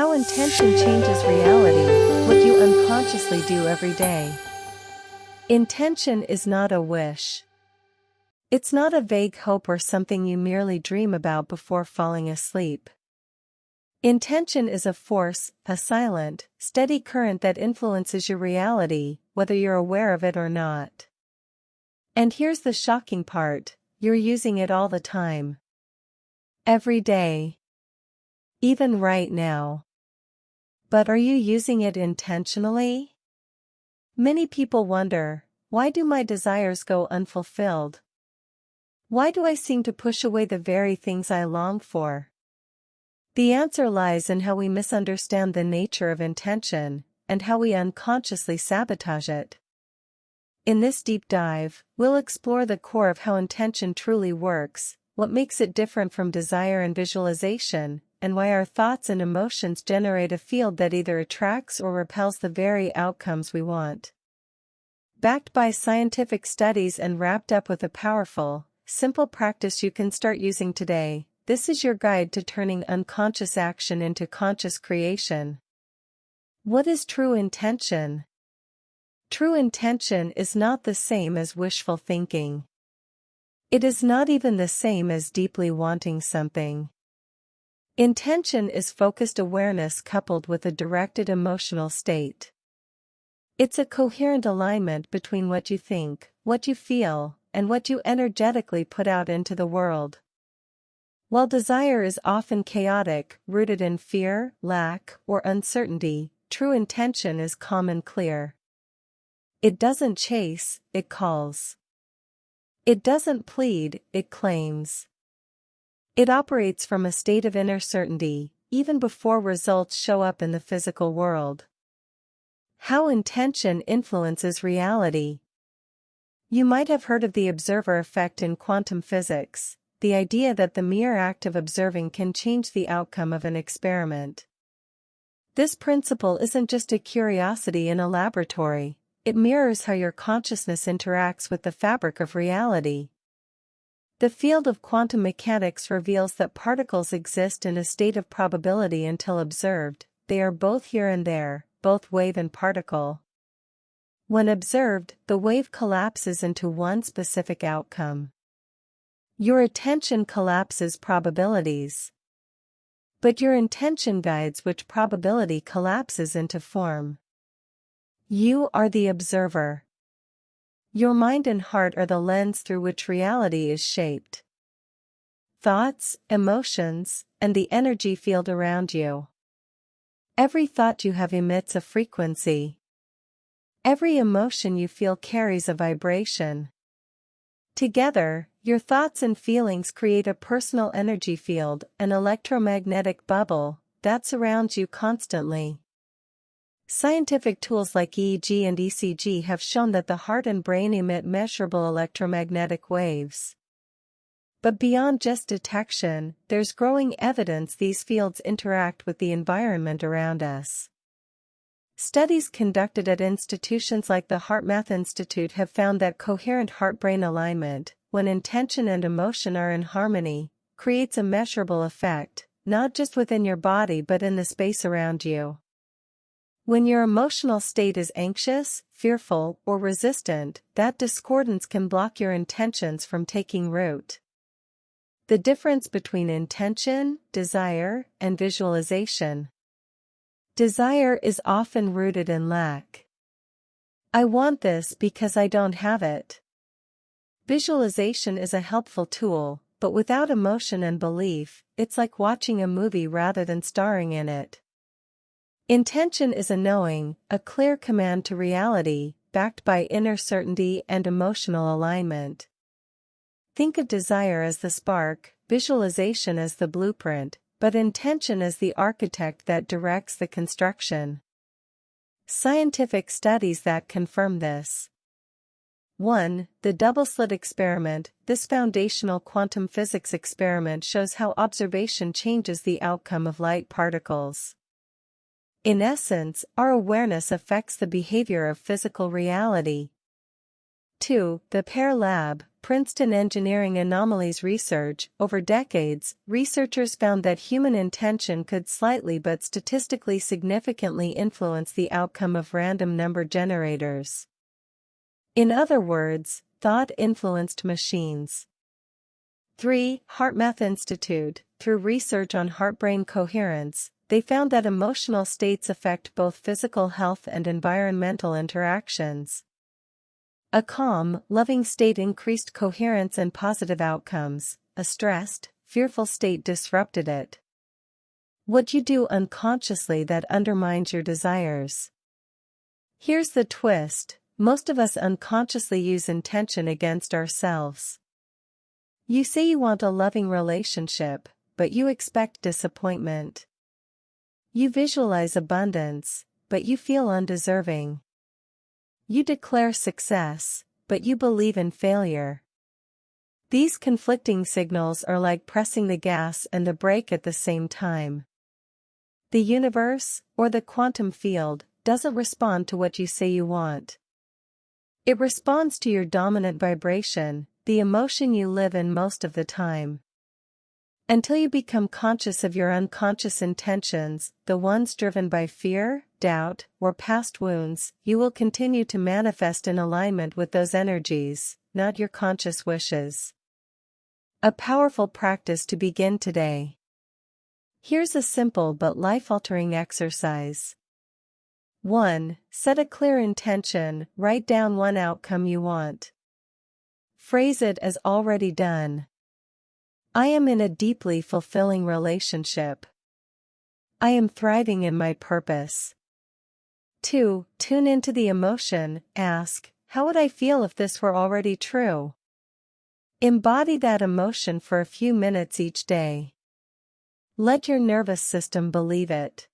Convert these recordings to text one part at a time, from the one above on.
How intention changes reality, what you unconsciously do every day. Intention is not a wish. It's not a vague hope or something you merely dream about before falling asleep. Intention is a force, a silent, steady current that influences your reality, whether you're aware of it or not. And here's the shocking part, you're using it all the time. Every day. Even right now. But are you using it intentionally? Many people wonder, why do my desires go unfulfilled? Why do I seem to push away the very things I long for? The answer lies in how we misunderstand the nature of intention, and how we unconsciously sabotage it. In this deep dive, we'll explore the core of how intention truly works, what makes it different from desire and visualization, and why our thoughts and emotions generate a field that either attracts or repels the very outcomes we want. Backed by scientific studies and wrapped up with a powerful, simple practice you can start using today, this is your guide to turning unconscious action into conscious creation. What is true intention? True intention is not the same as wishful thinking. It is not even the same as deeply wanting something. Intention is focused awareness coupled with a directed emotional state. It's a coherent alignment between what you think, what you feel, and what you energetically put out into the world. While desire is often chaotic, rooted in fear, lack, or uncertainty, true intention is calm and clear. It doesn't chase, it calls. It doesn't plead, it claims. It operates from a state of inner certainty, even before results show up in the physical world. How intention influences reality. You might have heard of the observer effect in quantum physics, the idea that the mere act of observing can change the outcome of an experiment. This principle isn't just a curiosity in a laboratory, it mirrors how your consciousness interacts with the fabric of reality. The field of quantum mechanics reveals that particles exist in a state of probability until observed, they are both here and there, both wave and particle. When observed, the wave collapses into one specific outcome. Your attention collapses probabilities. But your intention guides which probability collapses into form. You are the observer. Your mind and heart are the lens through which reality is shaped. Thoughts, emotions, and the energy field around you. Every thought you have emits a frequency. Every emotion you feel carries a vibration. Together, your thoughts and feelings create a personal energy field, an electromagnetic bubble, that surrounds you constantly. Scientific tools like EEG and ECG have shown that the heart and brain emit measurable electromagnetic waves. But beyond just detection, there's growing evidence these fields interact with the environment around us. Studies conducted at institutions like the HeartMath Institute have found that coherent heart-brain alignment, when intention and emotion are in harmony, creates a measurable effect, not just within your body but in the space around you. When your emotional state is anxious, fearful, or resistant, that discordance can block your intentions from taking root. The difference between intention, desire, and visualization. Desire is often rooted in lack. I want this because I don't have it. Visualization is a helpful tool, but without emotion and belief, it's like watching a movie rather than starring in it. Intention is a knowing, a clear command to reality, backed by inner certainty and emotional alignment. Think of desire as the spark, visualization as the blueprint, but intention as the architect that directs the construction. Scientific studies that confirm this. 1. The double-slit experiment. This foundational quantum physics experiment shows how observation changes the outcome of light particles. In essence, our awareness affects the behavior of physical reality. 2. The Pair Lab. Princeton Engineering Anomalies Research. Over decades, researchers found that human intention could slightly but statistically significantly influence the outcome of random number generators. In other words, thought influenced machines. 3. HeartMath Institute. Through research on heart-brain coherence, they found that emotional states affect both physical health and environmental interactions. A calm, loving state increased coherence and positive outcomes. A stressed, fearful state disrupted it. What you do unconsciously that undermines your desires. Here's the twist: most of us unconsciously use intention against ourselves. You say you want a loving relationship, but you expect disappointment. You visualize abundance, but you feel undeserving. You declare success, but you believe in failure. These conflicting signals are like pressing the gas and the brake at the same time. The universe, or the quantum field, doesn't respond to what you say you want. It responds to your dominant vibration, the emotion you live in most of the time. Until you become conscious of your unconscious intentions, the ones driven by fear, doubt, or past wounds, you will continue to manifest in alignment with those energies, not your conscious wishes. A powerful practice to begin today. Here's a simple but life-altering exercise. 1. Set a clear intention. Write down one outcome you want. Phrase it as already done. I am in a deeply fulfilling relationship. I am thriving in my purpose. 2. Tune into the emotion. Ask, how would I feel if this were already true? Embody that emotion for a few minutes each day. Let your nervous system believe it.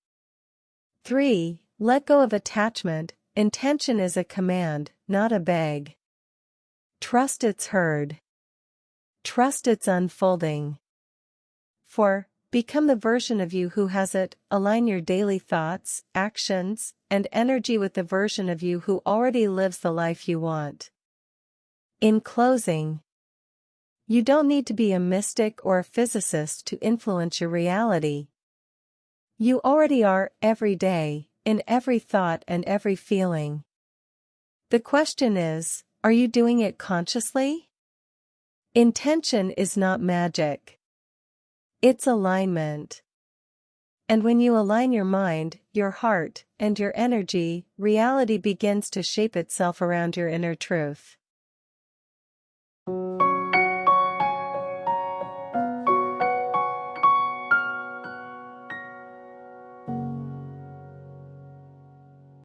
3. Let go of attachment. Intention is a command, not a beg. Trust it's heard. Trust it's unfolding. 4. Become the version of you who has it. Align your daily thoughts, actions, and energy with the version of you who already lives the life you want. In closing, you don't need to be a mystic or a physicist to influence your reality. You already are, every day, in every thought and every feeling. The question is, are you doing it consciously? Intention is not magic. It's alignment. And when you align your mind, your heart, and your energy, reality begins to shape itself around your inner truth.